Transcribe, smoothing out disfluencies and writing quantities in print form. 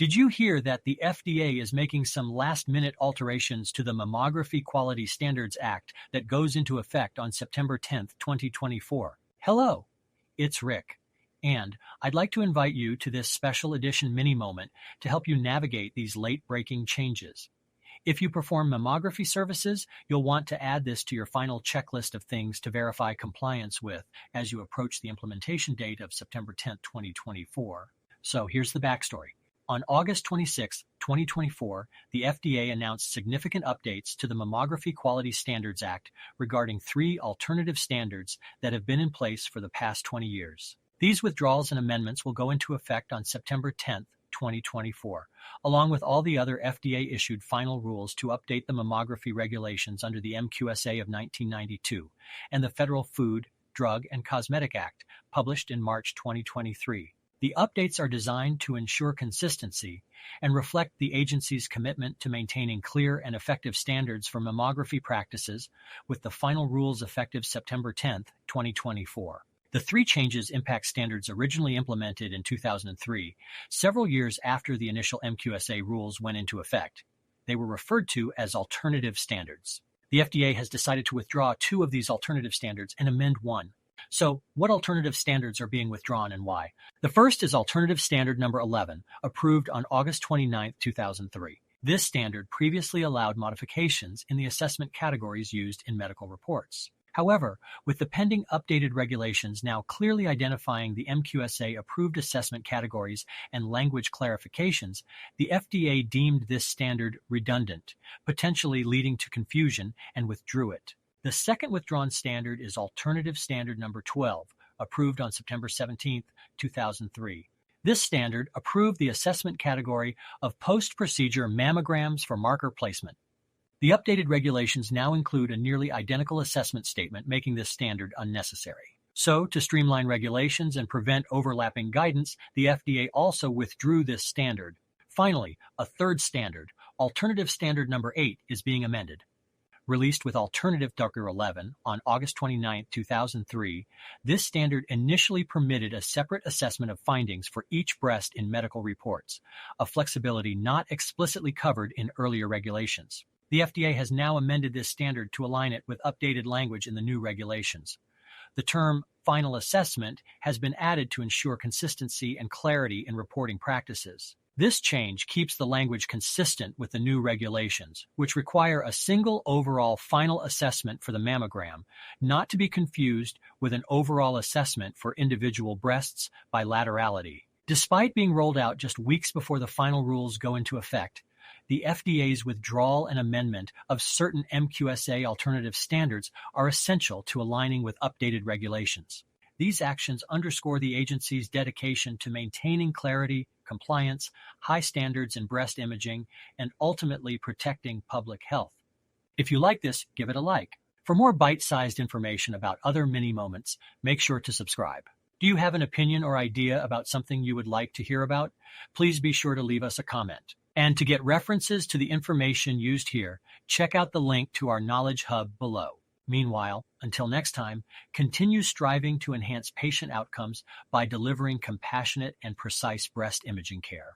Did you hear that the FDA is making some last-minute alterations to the Mammography Quality Standards Act that goes into effect on September 10, 2024? Hello, it's Rick, and I'd like to invite you to this special edition mini moment to help you navigate these late-breaking changes. If you perform mammography services, you'll want to add this to your final checklist of things to verify compliance with as you approach the implementation date of September 10, 2024. So here's the backstory. On August 26, 2024, the FDA announced significant updates to the Mammography Quality Standards Act regarding 3 alternative standards that have been in place for the past 20 years. These withdrawals and amendments will go into effect on September 10, 2024, along with all the other FDA-issued final rules to update the mammography regulations under the MQSA of 1992 and the Federal Food, Drug, and Cosmetic Act, published in March 2023. The updates are designed to ensure consistency and reflect the agency's commitment to maintaining clear and effective standards for mammography practices, with the final rules effective September 10, 2024. The 3 changes impact standards originally implemented in 2003, several years after the initial MQSA rules went into effect. They were referred to as alternative standards. The FDA has decided to withdraw 2 of these alternative standards and amend 1. So, what alternative standards are being withdrawn and why? The first is Alternative Standard Number 11, approved on August 29, 2003. This standard previously allowed modifications in the assessment categories used in medical reports. However, with the pending updated regulations now clearly identifying the MQSA-approved assessment categories and language clarifications, the FDA deemed this standard redundant, potentially leading to confusion, and withdrew it. The second withdrawn standard is Alternative Standard Number 12, approved on September 17, 2003. This standard approved the assessment category of post-procedure mammograms for marker placement. The updated regulations now include a nearly identical assessment statement, making this standard unnecessary. So, to streamline regulations and prevent overlapping guidance, the FDA also withdrew this standard. Finally, a third standard, Alternative Standard Number 8, is being amended. Released with Alternative Standard 11 on August 29, 2003, this standard initially permitted a separate assessment of findings for each breast in medical reports, a flexibility not explicitly covered in earlier regulations. The FDA has now amended this standard to align it with updated language in the new regulations. The term final assessment has been added to ensure consistency and clarity in reporting practices. This change keeps the language consistent with the new regulations, which require a single overall final assessment for the mammogram, not to be confused with an overall assessment for individual breasts by laterality. Despite being rolled out just weeks before the final rules go into effect, the FDA's withdrawal and amendment of certain MQSA alternative standards are essential to aligning with updated regulations. These actions underscore the agency's dedication to maintaining clarity, compliance, high standards in breast imaging, and ultimately protecting public health. If you like this, give it a like. For more bite-sized information about other mini moments, make sure to subscribe. Do you have an opinion or idea about something you would like to hear about? Please be sure to leave us a comment. And to get references to the information used here, check out the link to our Knowledge Hub below. Meanwhile, until next time, continue striving to enhance patient outcomes by delivering compassionate and precise breast imaging care.